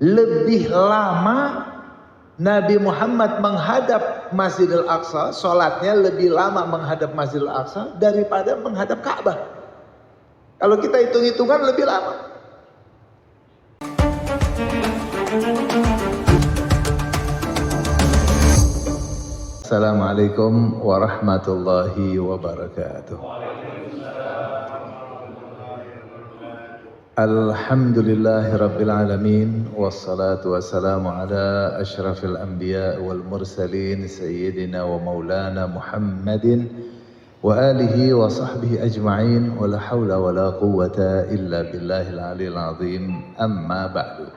lebih lama Nabi Muhammad menghadap Masjidil Aqsa, sholatnya lebih lama menghadap Masjidil Aqsa daripada menghadap Ka'bah. Kalau kita hitung-hitungan lebih lama. Assalamualaikum warahmatullahi wabarakatuh. Alhamdulillahi rabbil alamin, wassalatu wassalamu ala ashrafil anbiya wal mursalin sayyidina wa maulana Muhammadin wa alihi wa sahbihi ajma'in, wa la hawla wa la quwwata illa billahil aliyil azim, amma ba'du.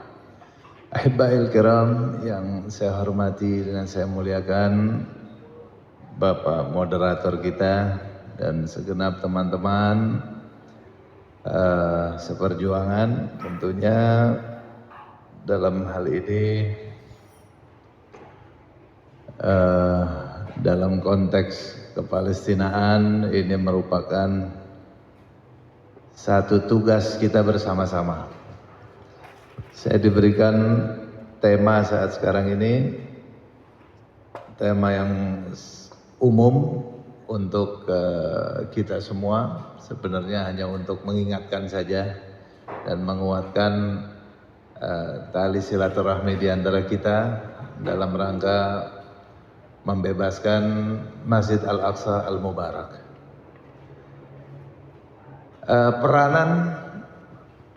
Ahibbahil kiram yang saya hormati dan saya muliakan, Bapak moderator kita dan segenap teman-teman seperjuangan, tentunya dalam hal ini dalam konteks kepalestinaan ini merupakan satu tugas kita bersama-sama. Saya diberikan tema saat sekarang ini, tema yang umum untuk kita semua, sebenarnya hanya untuk mengingatkan saja dan menguatkan tali silaturahmi di antara kita dalam rangka membebaskan Masjid Al-Aqsa Al-Mubarak. Peranan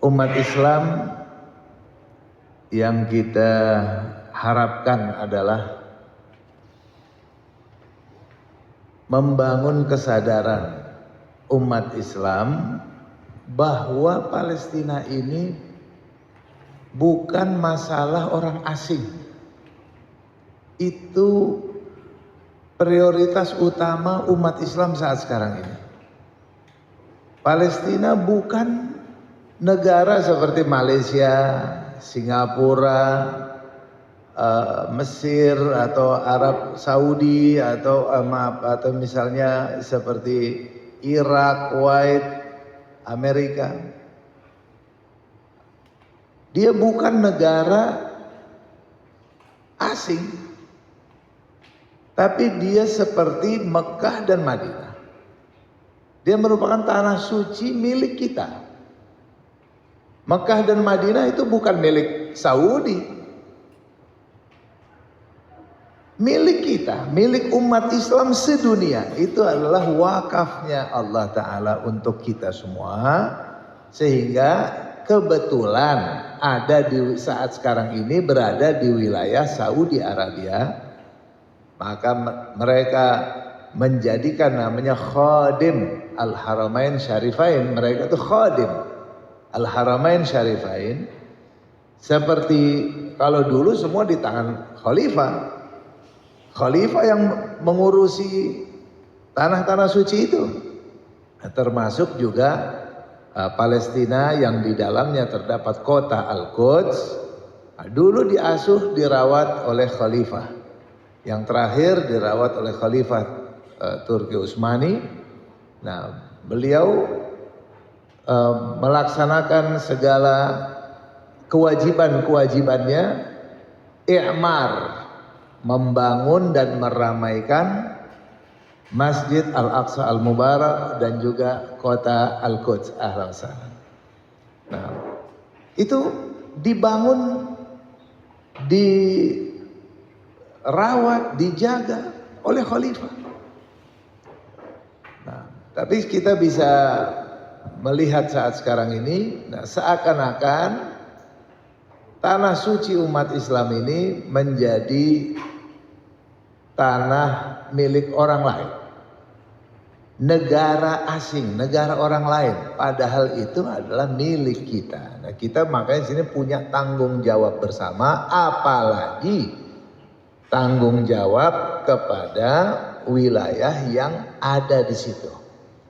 umat Islam yang kita harapkan adalah membangun kesadaran umat Islam bahwa Palestina ini bukan masalah orang asing. Itu prioritas utama umat Islam saat sekarang ini. Palestina bukan negara seperti Malaysia, Singapura, Mesir atau Arab Saudi atau atau misalnya seperti Irak, Kuwait, Amerika. Dia bukan negara asing, tapi dia seperti Mekah dan Madinah. Dia merupakan tanah suci milik kita. Mekah dan Madinah itu bukan milik Saudi, milik kita, milik umat Islam sedunia. Itu adalah wakafnya Allah Ta'ala untuk kita semua. Sehingga kebetulan ada di saat sekarang ini berada di wilayah Saudi Arabia. Maka mereka menjadikan namanya Khadim Al-Haramain Syarifain. Mereka itu Khadim Al-Haramain Syarifain. Seperti kalau dulu semua di tangan khalifah. Khalifah yang mengurusi tanah-tanah suci itu, termasuk juga Palestina yang di dalamnya terdapat kota Al-Quds. Dulu diasuh, dirawat oleh khalifah. Yang terakhir dirawat oleh khalifah Turki Utsmani. Nah, beliau melaksanakan segala kewajiban-kewajibannya, i'mar, membangun dan meramaikan Masjid Al-Aqsa Al-Mubarak dan juga kota Al-Quds. Nah, itu dibangun, dirawat, dijaga oleh khalifah. Nah, tapi kita bisa melihat saat sekarang ini, seakan-akan tanah suci umat Islam ini menjadi tanah milik orang lain, negara asing, negara orang lain. Padahal itu adalah milik kita. Nah, kita makanya sini punya tanggung jawab bersama, apalagi tanggung jawab kepada wilayah yang ada di situ.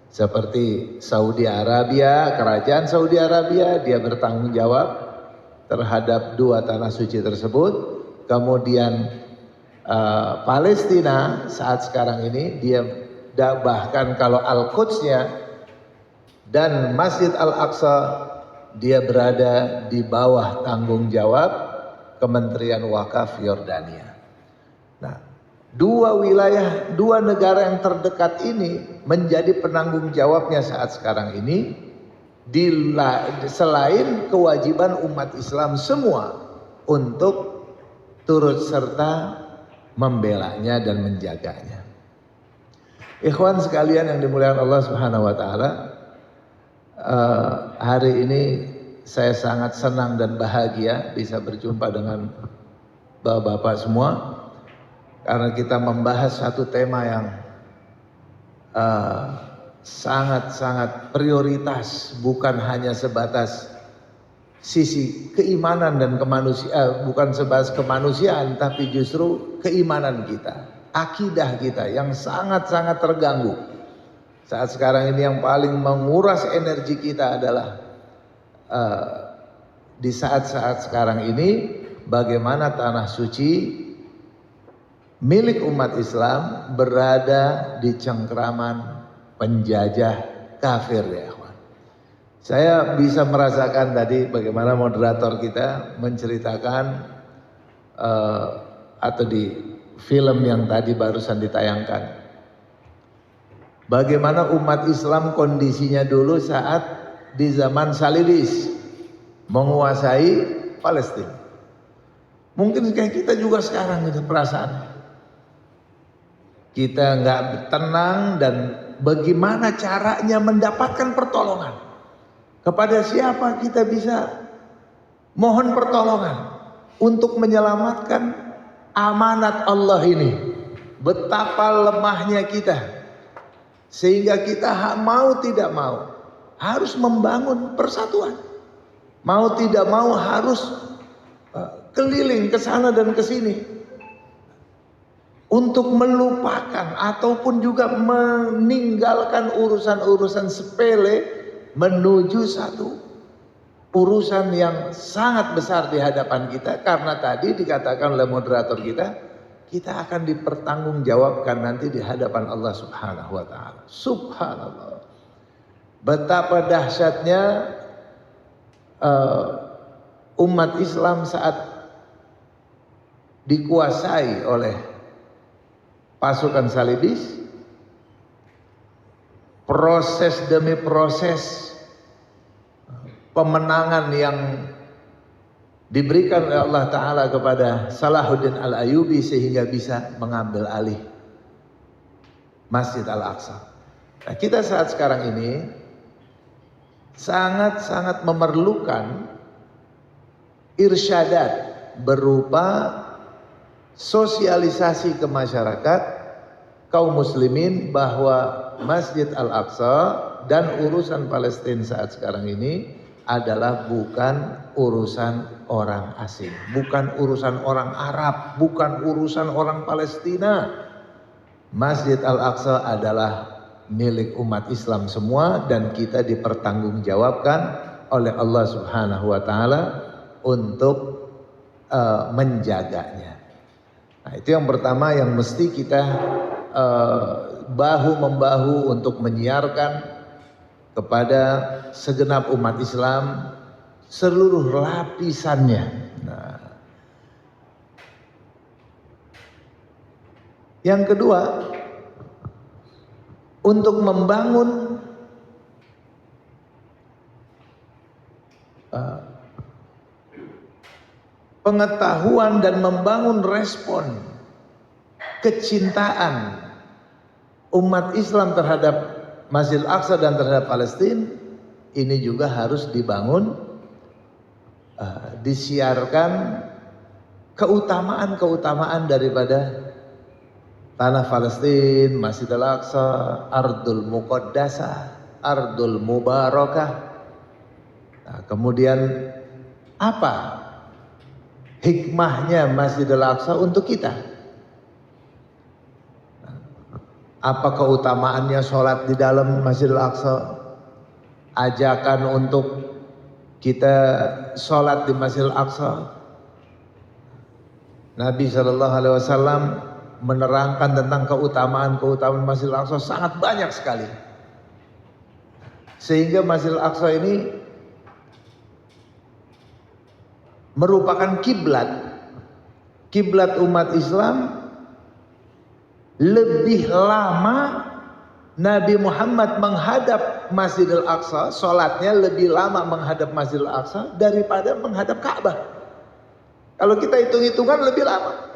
Seperti Saudi Arabia, kerajaan Saudi Arabia, dia bertanggung jawab terhadap dua tanah suci tersebut. Kemudian Palestina saat sekarang ini dia bahkan kalau Al-Qudsnya dan Masjid Al-Aqsa dia berada di bawah tanggung jawab Kementerian Wakaf Yordania. Nah, dua wilayah, dua negara yang terdekat ini menjadi penanggung jawabnya saat sekarang ini, selain kewajiban umat Islam semua untuk turut serta membelanya dan menjaganya. Ikhwan sekalian yang dimuliakan Allah Subhanahu wa taala, hari ini saya sangat senang dan bahagia bisa berjumpa dengan bapak-bapak semua, karena kita membahas satu tema yang sangat-sangat prioritas, bukan hanya sebatas sisi keimanan dan kemanusiaan, bukan sebatas kemanusiaan, tapi justru keimanan kita, akidah kita yang sangat-sangat terganggu. Saat sekarang ini yang paling menguras energi kita adalah di saat-saat sekarang ini bagaimana tanah suci milik umat Islam berada di cengkraman penjajah kafir, ya kawan. Saya bisa merasakan tadi bagaimana moderator kita menceritakan atau di film yang tadi barusan ditayangkan, bagaimana umat Islam kondisinya dulu saat di zaman Salibis menguasai Palestina. Mungkin kayak kita juga sekarang itu perasaan. Kita nggak tenang dan bagaimana caranya mendapatkan pertolongan. Kepada siapa kita bisa mohon pertolongan untuk menyelamatkan amanat Allah ini. Betapa lemahnya kita. Sehingga kita mau tidak mau harus membangun persatuan. Mau tidak mau harus keliling ke sana dan ke sini untuk melupakan ataupun juga meninggalkan urusan-urusan sepele menuju satu urusan yang sangat besar di hadapan kita. Karena tadi dikatakan oleh moderator kita akan dipertanggungjawabkan nanti di hadapan Allah Subhanahu wa taala. Subhanallah. Betapa dahsyatnya umat Islam saat dikuasai oleh pasukan Salibis, proses demi proses pemenangan yang diberikan oleh Allah Ta'ala kepada Salahuddin Al-Ayyubi sehingga bisa mengambil alih Masjid Al-Aqsa. Nah, kita saat sekarang ini sangat-sangat memerlukan irsyadat berupa sosialisasi ke masyarakat kaum muslimin bahwa Masjid Al-Aqsa dan urusan Palestina saat sekarang ini adalah bukan urusan orang asing, bukan urusan orang Arab, bukan urusan orang Palestina. Masjid Al-Aqsa adalah milik umat Islam semua dan kita dipertanggungjawabkan oleh Allah Subhanahu wa taala untuk menjaganya. Nah, itu yang pertama yang mesti kita bahu membahu untuk menyiarkan kepada segenap umat Islam seluruh lapisannya. Nah, yang kedua, untuk membangun pengetahuan dan membangun respon kecintaan umat Islam terhadap Masjid Al-Aqsa dan terhadap Palestina, ini juga harus dibangun, disiarkan keutamaan-keutamaan daripada tanah Palestina, Masjid Al-Aqsa, Ardul Muqaddasah, Ardul Mubarakah. Nah, kemudian apa hikmahnya Masjid Al-Aqsa untuk kita? Apa keutamaannya sholat di dalam Masjid Al-Aqsa? Ajakan untuk kita sholat di Masjid Al-Aqsa. Nabi SAW menerangkan tentang keutamaan Masjid Al-Aqsa sangat banyak sekali. Sehingga Masjid Al-Aqsa ini merupakan kiblat kiblat umat Islam lebih lama Nabi Muhammad menghadap Masjidil Aqsa, sholatnya lebih lama menghadap Masjidil Aqsa daripada menghadap Ka'bah. Kalau kita hitung-hitungan lebih lama.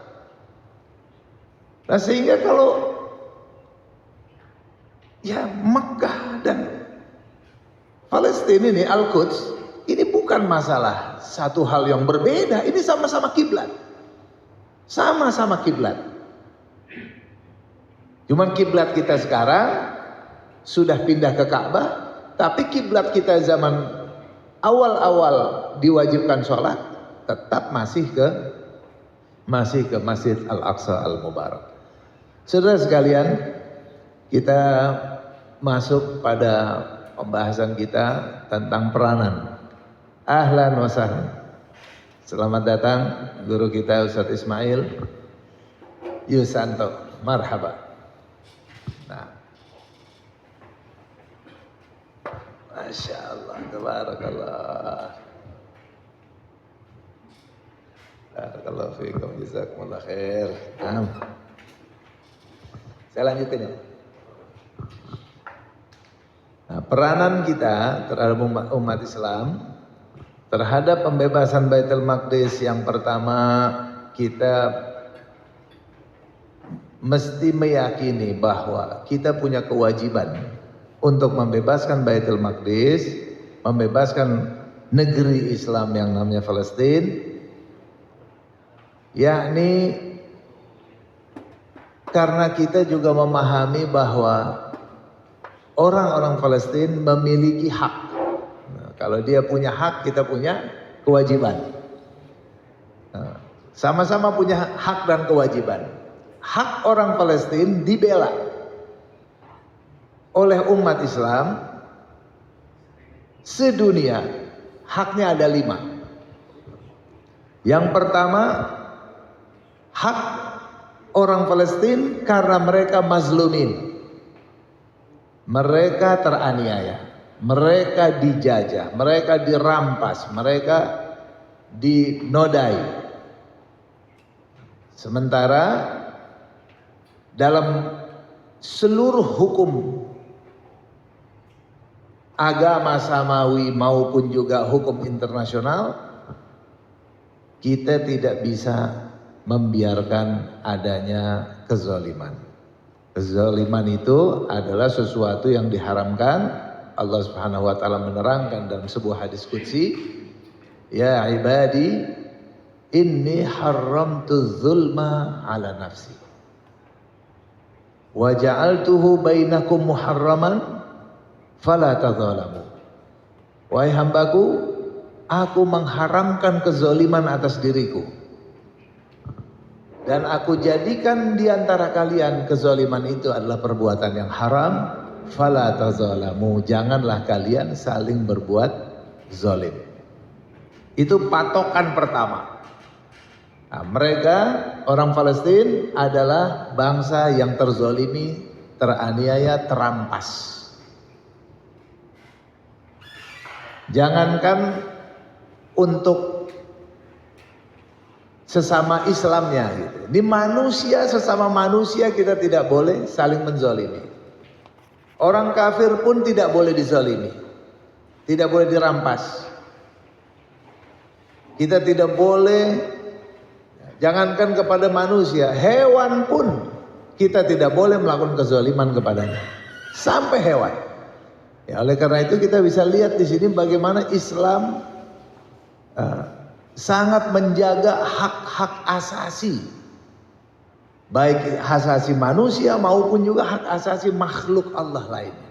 Nah sehingga kalau ya Mekkah dan Palestina ini, Al-Quds, ini bukan masalah satu hal yang berbeda. Ini sama-sama kiblat. Sama-sama kiblat. Cuman kiblat kita sekarang sudah pindah ke Ka'bah, tapi kiblat kita zaman awal-awal diwajibkan sholat tetap masih ke Masjid Al-Aqsa Al-Mubarak. Saudara sekalian, kita masuk pada pembahasan kita tentang peranan. Ahlan wa sahlan. Selamat datang guru kita Ustadz Ismail Yusanto. Marhaba. Nah, Masya Allah, tabarakallah. Barakallahu fiikum, jazakumullah khair. Nah, saya lanjutin ya. Nah, peranan kita terhadap umat Islam terhadap pembebasan Baitul Maqdis, yang pertama kita mesti meyakini bahwa kita punya kewajiban untuk membebaskan Baitul Maqdis, membebaskan negeri Islam yang namanya Palestina, yakni karena kita juga memahami bahwa orang-orang Palestina memiliki hak. Nah, kalau dia punya hak, kita punya kewajiban. Nah, sama-sama punya hak dan kewajiban. Hak orang Palestina dibela oleh umat Islam sedunia. Haknya ada 5. Yang pertama, hak orang Palestina karena mereka mazlumin. Mereka teraniaya, mereka dijajah, mereka dirampas, mereka dinodai. Sementara dalam seluruh hukum agama samawi maupun juga hukum internasional, kita tidak bisa membiarkan adanya kezaliman. Kezaliman itu adalah sesuatu yang diharamkan. Allah Subhanahu wa taala menerangkan dalam sebuah hadis qudsi, ya ibadi inni haramtu zulma ala nafsi wa ja'altuhu bainakum muharraman fala tadzalamu. Wahai hambaku, aku mengharamkan kezaliman atas diriku dan aku jadikan di antara kalian kezaliman itu adalah perbuatan yang haram. Fala tadzalamu, janganlah kalian saling berbuat zalim. Itu patokan pertama. Nah, mereka orang Palestina adalah bangsa yang terzolimi, teraniaya, terampas. Jangankan untuk sesama Islamnya gitu. Ini manusia, sesama manusia kita tidak boleh saling menzolimi. Orang kafir pun tidak boleh dizolimi, tidak boleh dirampas. Kita tidak boleh, jangankan kepada manusia, hewan pun kita tidak boleh melakukan kezaliman kepadanya, sampai hewan. Ya, oleh karena itu kita bisa lihat di sini bagaimana Islam sangat menjaga hak-hak asasi, baik hak asasi manusia maupun juga hak asasi makhluk Allah lainnya.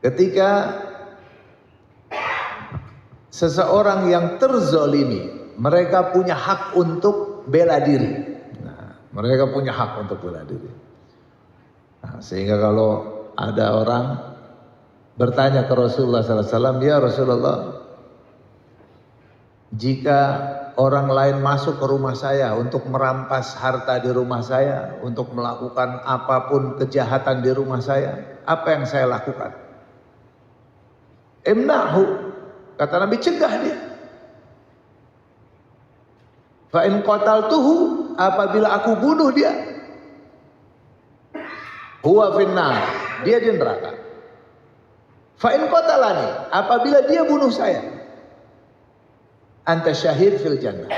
Ketika seseorang yang terzolimi, mereka punya hak untuk bela diri. Nah, mereka punya hak untuk bela diri. Nah, sehingga kalau ada orang bertanya ke Rasulullah SAW, ya Rasulullah, jika orang lain masuk ke rumah saya untuk merampas harta di rumah saya, untuk melakukan apapun kejahatan di rumah saya, apa yang saya lakukan? Imna'hu, kata Nabi, cegah dia. Fa in qataltuhu, apabila aku bunuh dia, huwa finnar, dia di neraka. Fa in qatalani, apabila dia bunuh saya, anta syahid fil jannah.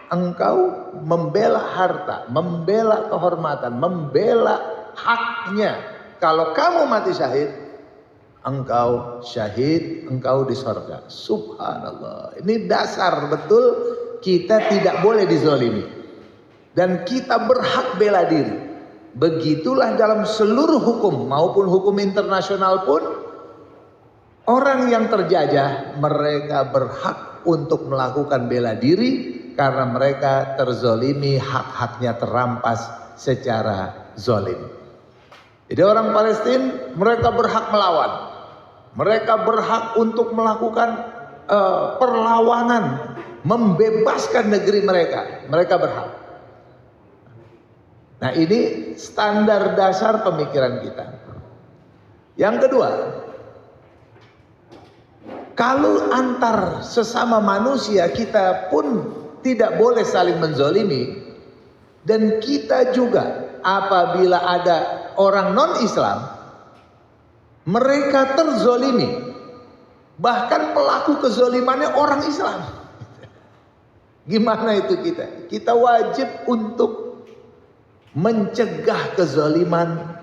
Engkau membela harta, membela kehormatan, membela haknya. Kalau kamu mati syahid, engkau syahid, engkau di surga. Subhanallah. Ini dasar betul, kita tidak boleh dizalimi. Dan kita berhak bela diri. Begitulah dalam seluruh hukum, maupun hukum internasional pun, orang yang terjajah, mereka berhak untuk melakukan bela diri, karena mereka terzolimi, hak-haknya terampas secara zolim. Jadi orang Palestina, mereka berhak melawan. Mereka berhak untuk melakukan perlawanan, membebaskan negeri mereka. Mereka berhak. Nah, ini standar dasar pemikiran kita. Yang kedua, kalau antar sesama manusia kita pun tidak boleh saling menzolimi, dan kita juga apabila ada orang non-Islam, mereka terzolimi, bahkan pelaku kezolimannya orang Islam. Gimana itu kita? Kita wajib untuk mencegah kezoliman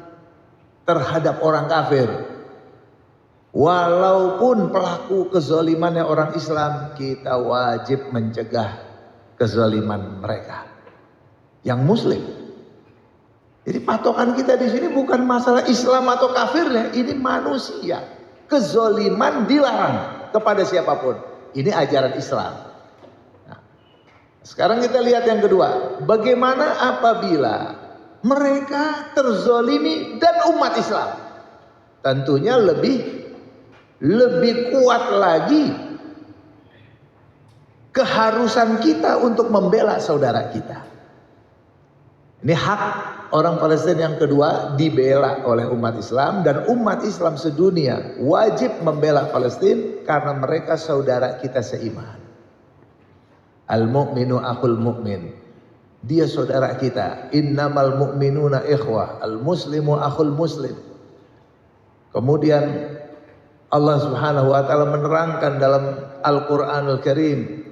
terhadap orang kafir. Walaupun pelaku kezolimannya orang Islam, kita wajib mencegah kezaliman mereka yang muslim. Jadi patokan kita di sini bukan masalah Islam atau kafirnya, ini manusia. Kezaliman dilarang kepada siapapun. Ini ajaran Islam. Nah, sekarang kita lihat yang kedua, bagaimana apabila mereka terzalimi dan umat Islam? Tentunya lebih kuat lagi keharusan kita untuk membela saudara kita. Ini hak orang Palestina yang kedua, dibela oleh umat Islam, dan umat Islam sedunia wajib membela Palestina karena mereka saudara kita seiman. Al-mu'minu akhul mu'min. Dia saudara kita. Innamal mu'minuna ikhwah. Al-muslimu akhul muslim. Kemudian Allah Subhanahu wa taala menerangkan dalam Al-Qur'anul Karim,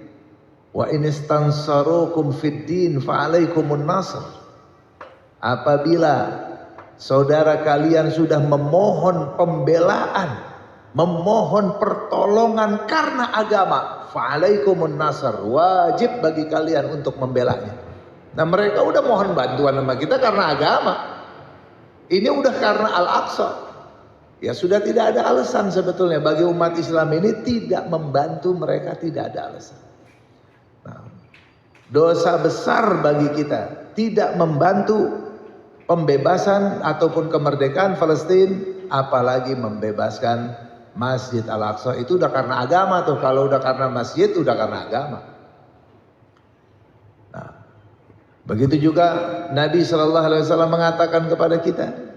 wa in istansarukum fid din fa alaikumun nasr. Apabila saudara kalian sudah memohon pembelaan, memohon pertolongan karena agama, fa alaikumun nasr, wajib bagi kalian untuk membelanya. Nah, mereka udah mohon bantuan sama kita karena agama. Ini udah karena Al-Aqsa. Ya sudah, tidak ada alasan sebetulnya bagi umat Islam ini tidak membantu mereka, tidak ada alasan. Nah, dosa besar bagi kita tidak membantu pembebasan ataupun kemerdekaan Palestina, apalagi membebaskan Masjid Al-Aqsa. Itu udah karena agama tuh. Kalau udah karena masjid, udah karena agama. Nah, begitu juga Nabi SAW mengatakan kepada kita,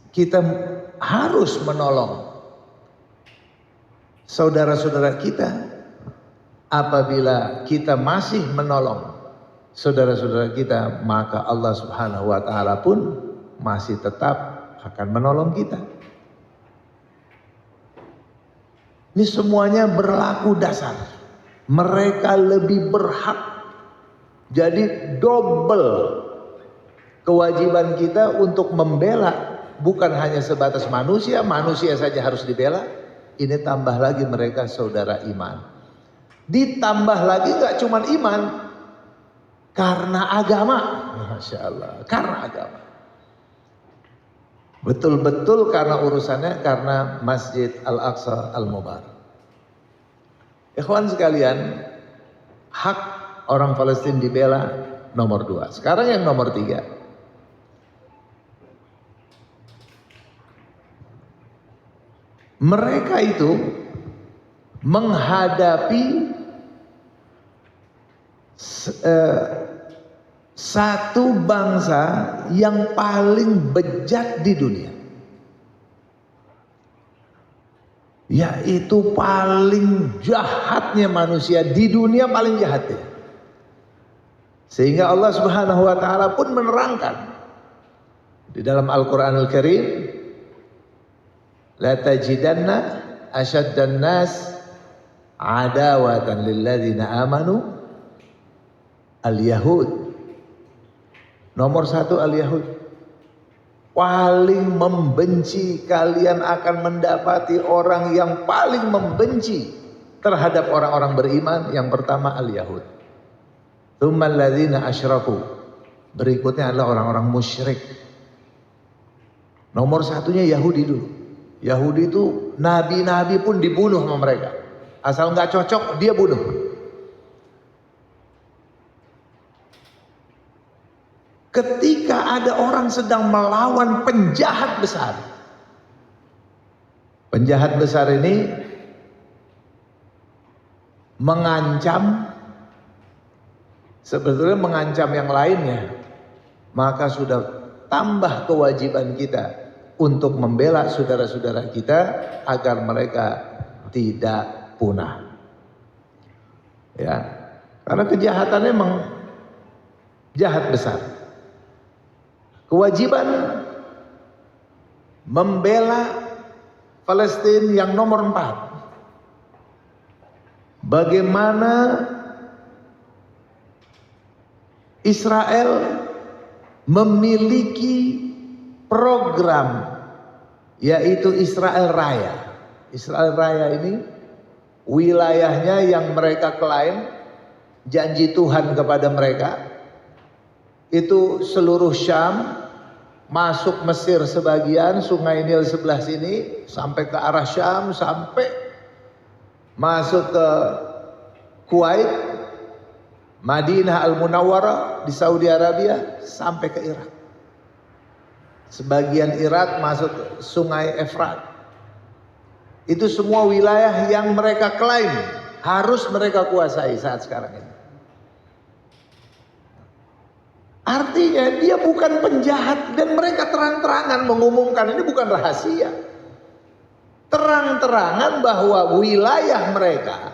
kita harus menolong saudara-saudara kita. Apabila kita masih menolong saudara-saudara kita, maka Allah Subhanahu wa taala pun masih tetap akan menolong kita. Ini semuanya berlaku dasar. Mereka lebih berhak. Jadi double kewajiban kita untuk membela, bukan hanya sebatas manusia, manusia saja harus dibela. Ini tambah lagi mereka saudara iman. Ditambah lagi gak cuman iman, karena agama. Masya Allah, karena agama. Betul-betul karena urusannya, karena Masjid Al-Aqsa Al-Mubarak. Ikhwan sekalian, hak orang Palestina dibela nomor 2. Sekarang yang nomor 3. Mereka itu menghadapi satu bangsa yang paling bejat di dunia. yaitu paling jahatnya manusia di dunia, paling jahatnya. Sehingga Allah Subhanahu wa taala pun menerangkan di dalam Al-Qur'anul Karim, la tajidanna asyaddan nas adawatan lilladzina amanu al-yahud. Nomor satu al-yahud. Paling membenci, kalian akan mendapati orang yang paling membenci terhadap orang-orang beriman. Yang pertama al-yahud. Tsummal ladzina asyraku. Berikutnya adalah orang-orang musyrik. Nomor satunya Yahudi dulu. Yahudi itu nabi-nabi pun dibunuh sama mereka. Asal nggak cocok dia bunuh. Ketika ada orang sedang melawan penjahat besar. Penjahat besar ini mengancam, sebetulnya mengancam yang lainnya, maka sudah tambah kewajiban kita untuk membela saudara-saudara kita agar mereka tidak punah. Ya, karena kejahatannya memang jahat besar. Kewajiban membela Palestina yang nomor 4. Bagaimana Israel memiliki program, yaitu Israel Raya. Israel Raya ini wilayahnya yang mereka klaim janji Tuhan kepada mereka. Itu seluruh Syam, masuk Mesir sebagian, Sungai Nil sebelah sini, sampai ke arah Syam, sampai masuk ke Kuwait, Madinah Al-Munawwarah di Saudi Arabia, sampai ke Irak. Sebagian Irak masuk ke Sungai Efrat. Itu semua wilayah yang mereka klaim harus mereka kuasai saat sekarang ini. Artinya dia bukan penjahat, dan mereka terang-terangan mengumumkan, ini bukan rahasia. Terang-terangan bahwa wilayah mereka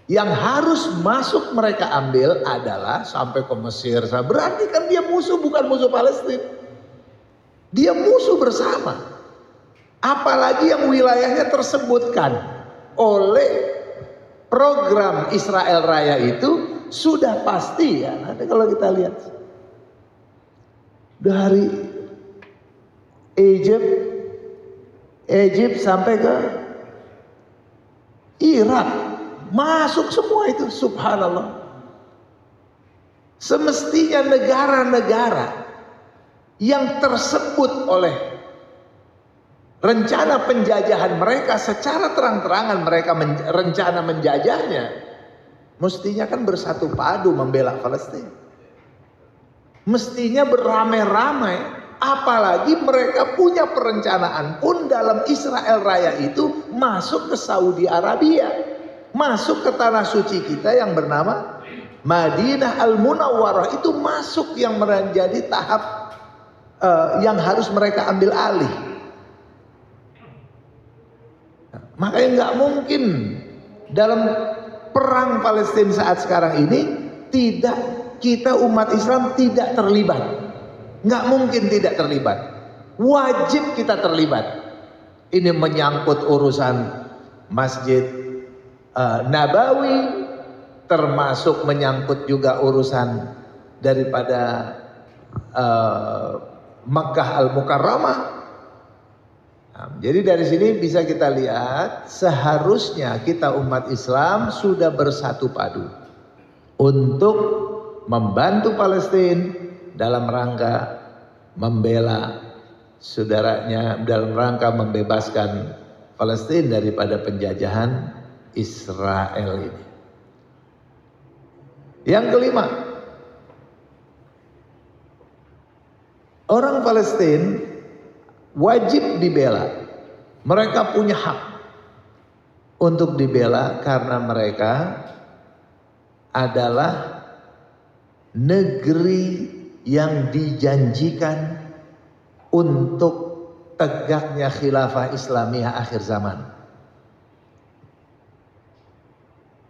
yang harus masuk mereka ambil adalah sampai ke Mesir. Berarti kan dia musuh, bukan musuh Palestina. Dia musuh bersama. Apalagi yang wilayahnya tersebutkan oleh program Israel Raya itu sudah pasti ya. Nanti kalau kita lihat dari Egypt sampai ke Irak, masuk semua itu, subhanallah. Semestinya negara-negara yang tersebut oleh rencana penjajahan mereka, secara terang-terangan mereka rencana menjajahnya, mestinya kan bersatu padu membela Palestina. Mestinya beramai-ramai, apalagi mereka punya perencanaan pun dalam Israel Raya itu masuk ke Saudi Arabia, masuk ke tanah suci kita yang bernama Madinah Al-Munawwarah. Itu masuk yang menjadi tahap yang harus mereka ambil alih. Makanya nggak mungkin dalam perang Palestina saat sekarang ini kita umat Islam tidak terlibat. Nggak mungkin tidak terlibat. Wajib kita terlibat. Ini menyangkut urusan Masjid Nabawi, termasuk menyangkut juga urusan daripada Makkah Al-Mukarramah. Nah, jadi dari sini bisa kita lihat seharusnya kita umat Islam sudah bersatu padu untuk membantu Palestina dalam rangka membela saudaranya, dalam rangka membebaskan Palestina daripada penjajahan Israel ini. Yang kelima, orang Palestina wajib dibela. Mereka punya hak untuk dibela karena mereka adalah negeri yang dijanjikan untuk tegaknya khilafah Islamiyah akhir zaman.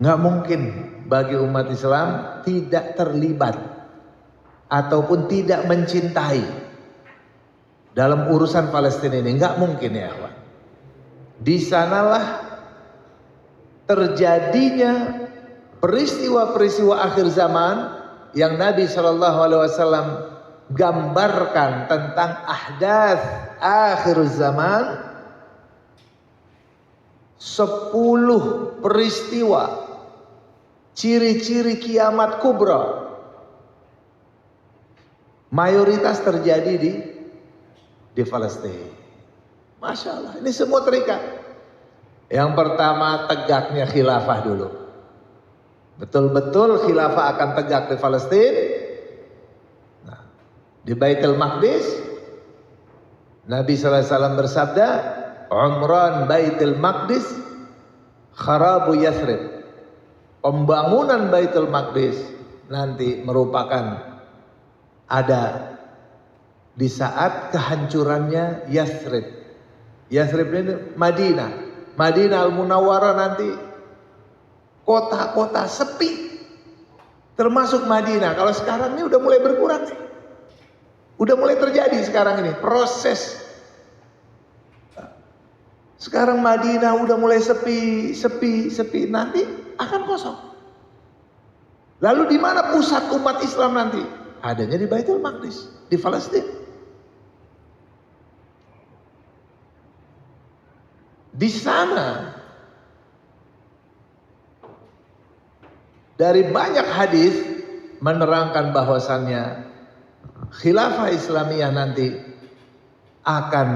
Nggak mungkin bagi umat Islam tidak terlibat ataupun tidak mencintai dalam urusan Palestina ini. Nggak mungkin ya Pak. Di sanalah terjadinya peristiwa-peristiwa akhir zaman yang Nabi SAW gambarkan tentang ahdath akhir zaman. 10 peristiwa ciri-ciri kiamat kubra mayoritas terjadi di Palestina. Masya Allah, ini semua terikat. Yang pertama, tegaknya khilafah dulu. Betul-betul khilafah akan tegak di Palestina. Nah, di Baitul Maqdis Nabi SAW bersabda, Umran Baitul Maqdis kharabu Yathrib. Pembangunan Baitul Maqdis nanti merupakan ada di saat kehancurannya Yathrib. Yathrib ini Madinah. Madinah Al-Munawwarah nanti kota-kota sepi. Termasuk Madinah. Kalau sekarang ini udah mulai berkurang nih. Udah mulai terjadi sekarang ini proses. Sekarang Madinah udah mulai sepi. Nanti akan kosong. Lalu di mana pusat umat Islam nanti? Adanya di Baitul Maqdis, di Palestina. Di sana dari banyak hadis menerangkan bahwasannya khilafah Islamiyah nanti akan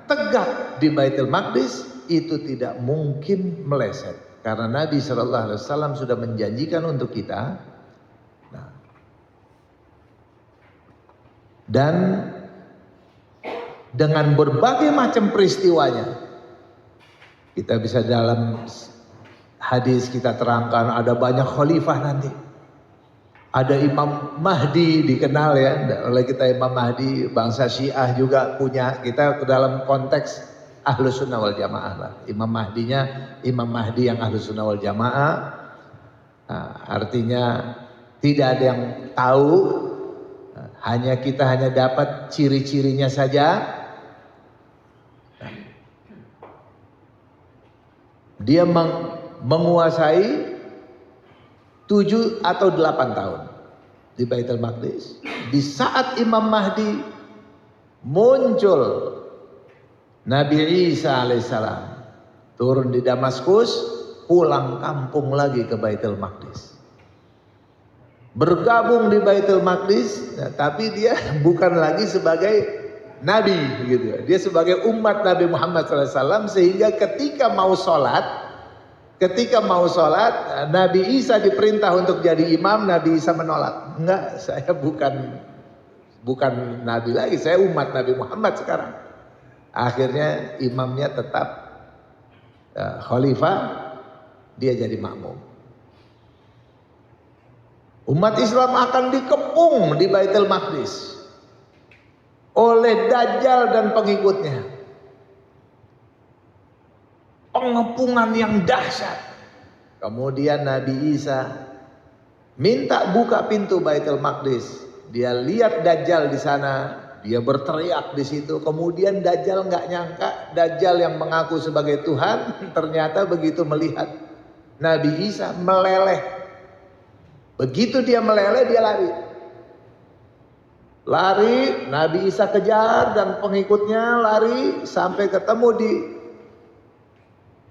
tegak di Baitul Maqdis, itu tidak mungkin meleset karena Nabi SAW sudah menjanjikan untuk kita. Nah, dan dengan berbagai macam peristiwanya, kita bisa dalam hadis kita terangkan ada banyak khalifah nanti. Ada Imam Mahdi dikenal ya oleh kita, Imam Mahdi bangsa Syiah juga punya, kita ke dalam konteks Ahlus Sunnah wal Jamaah lah. Imam Mahdinya Imam Mahdi yang Ahlus Sunnah wal Jamaah. Nah, artinya tidak ada yang tahu, hanya kita hanya dapat ciri-cirinya saja. Dia menguasai 7 atau 8 tahun di Baitul Maqdis. Di saat Imam Mahdi muncul, Nabi Isa alaihissalam turun di Damaskus, pulang kampung lagi ke Baitul Maqdis. Bergabung di Baitul Maqdis, nah, tapi dia bukan lagi sebagai Nabi gitu. Dia sebagai umat Nabi Muhammad SAW, sehingga ketika mau sholat, Nabi Isa diperintah untuk jadi imam, Nabi Isa menolak. Enggak, saya bukan Nabi lagi, saya umat Nabi Muhammad sekarang. Akhirnya imamnya tetap khalifah, dia jadi makmum. Umat Islam akan dikepung di Baitul Maqdis oleh Dajjal dan pengikutnya. Pengepungan yang dahsyat. Kemudian Nabi Isa minta buka pintu Baitul Maqdis. Dia lihat Dajjal di sana, dia berteriak di situ. Kemudian Dajjal nggak nyangka, Dajjal yang mengaku sebagai Tuhan ternyata begitu melihat Nabi Isa meleleh. Begitu dia meleleh, dia lari. Nabi Isa kejar dan pengikutnya lari sampai ketemu di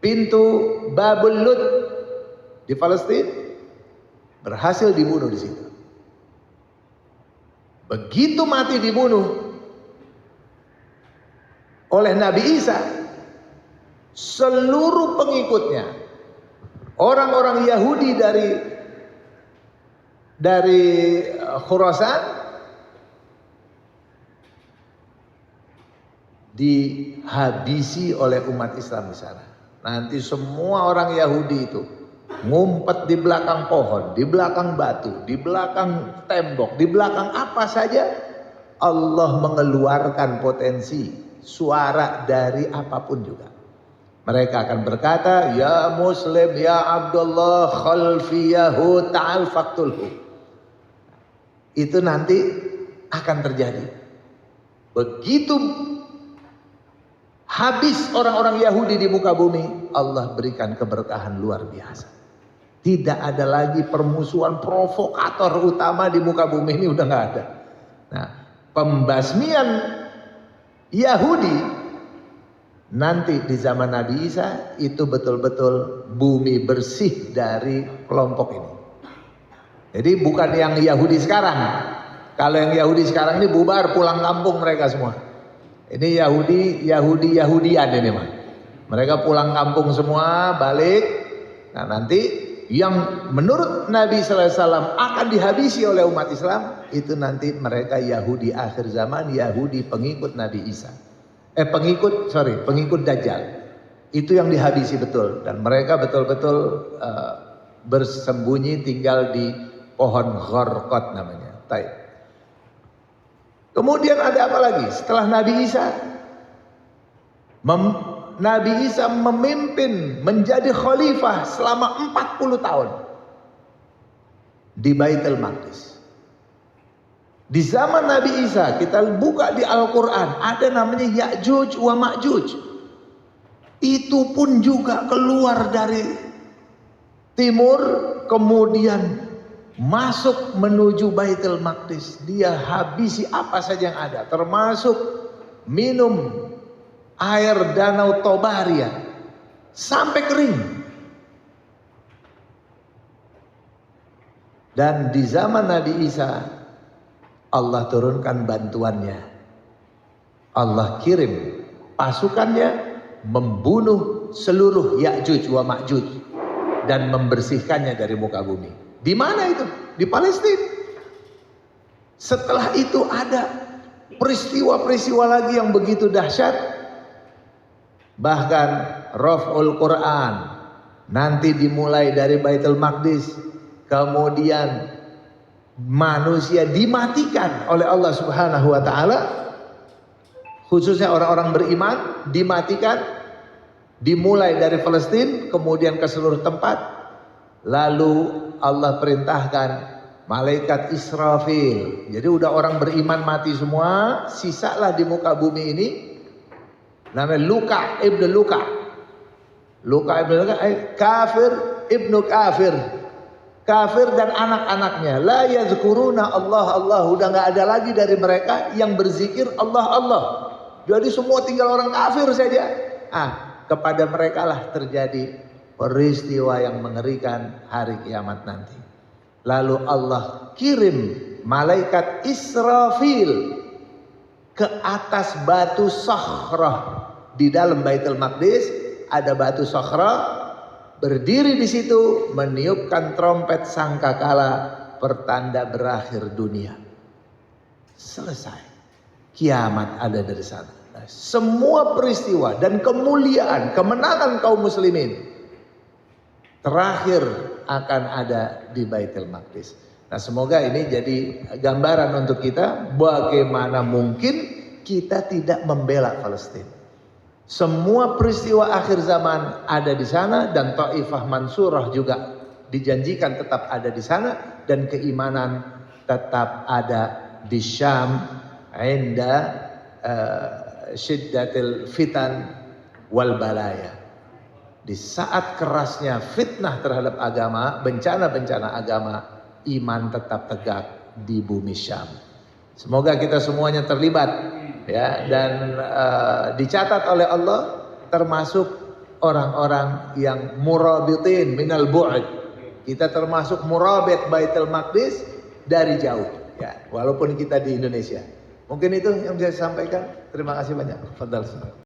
pintu Babul Lut di Palestina, berhasil dibunuh di situ. Begitu mati dibunuh oleh Nabi Isa, seluruh pengikutnya, orang-orang Yahudi dari Khurasan dihabisi oleh umat Islam di sana. Nanti semua orang Yahudi itu ngumpet di belakang pohon, di belakang batu, di belakang tembok, di belakang apa saja. Allah mengeluarkan potensi suara dari apapun juga. Mereka akan berkata, ya Muslim, ya Abdullah, khalfiyahu ta'al faktulhu. Itu nanti akan terjadi. Begitu habis orang-orang Yahudi di muka bumi, Allah berikan keberkahan luar biasa. Tidak ada lagi permusuhan provokator utama di muka bumi ini, udah nggak ada. Nah, pembasmian Yahudi nanti di zaman Nabi Isa itu betul-betul bumi bersih dari kelompok ini. Jadi bukan yang Yahudi sekarang. Kalau yang Yahudi sekarang ini bubar, pulang kampung mereka semua. Ini Yahudian ini mah. Mereka pulang kampung semua, balik. Nah nanti yang menurut Nabi Sallallahu Alaihi Wasallam akan dihabisi oleh umat Islam, itu nanti mereka Yahudi akhir zaman, Yahudi pengikut Nabi Isa. Pengikut Dajjal. Itu yang dihabisi betul. Dan mereka betul-betul bersembunyi tinggal di pohon Gharqad namanya. Taib. Kemudian ada apa lagi? Setelah Nabi Isa, Nabi Isa memimpin menjadi khalifah selama 40 tahun di Baitul Maqdis. Di zaman Nabi Isa, kita buka di Al-Quran, ada namanya Ya'juj wa Ma'juj. Itu pun juga keluar dari timur, kemudian masuk menuju Baitul Maqdis. Dia habisi apa saja yang ada, termasuk minum air danau Tobaria sampai kering. Dan di zaman Nabi Isa, Allah turunkan bantuannya. Allah kirim pasukannya membunuh seluruh Ya'juj wa Ma'juj dan membersihkannya dari muka bumi. Di mana itu? Di Palestina. Setelah itu ada peristiwa-peristiwa lagi yang begitu dahsyat. Bahkan Raf'ul Quran nanti dimulai dari Baitul Maqdis, kemudian manusia dimatikan oleh Allah Subhanahu wa taala, khususnya orang-orang beriman dimatikan, dimulai dari Palestina kemudian ke seluruh tempat. Lalu Allah perintahkan malaikat Israfil. Jadi udah orang beriman mati semua, sisalah di muka bumi ini namanya Luka ibnu Luka. Luka ibnu Luka kafir ibnu kafir. Kafir dan anak-anaknya la yazkuruna Allah Allah, udah nggak ada lagi dari mereka yang berzikir Allah Allah. Jadi semua tinggal orang kafir saja. Kepada mereka lah terjadi peristiwa yang mengerikan hari kiamat nanti. Lalu Allah kirim malaikat Israfil ke atas batu Sakhrah. Di dalam Baitul Maqdis ada batu Sakhrah. Berdiri di situ meniupkan trompet sangkakala, pertanda berakhir dunia. Selesai. Kiamat ada dari sana. Nah, semua peristiwa dan kemuliaan, kemenangan kaum muslimin terakhir akan ada di Baitul Maqdis. Nah, semoga ini jadi gambaran untuk kita bagaimana mungkin kita tidak membela Palestina. Semua peristiwa akhir zaman ada di sana, dan Taifah Mansurah juga dijanjikan tetap ada di sana, dan keimanan tetap ada di Syam inda syiddatil fitan wal balaya. Di saat kerasnya fitnah terhadap agama, bencana-bencana agama, iman tetap tegak di bumi Syam. Semoga kita semuanya terlibat, ya, dan dicatat oleh Allah termasuk orang-orang yang murabitin minal bu'd. Kita termasuk murabit Baitul Maqdis dari jauh, ya, walaupun kita di Indonesia. Mungkin itu yang bisa saya sampaikan. Terima kasih banyak. Fadhal.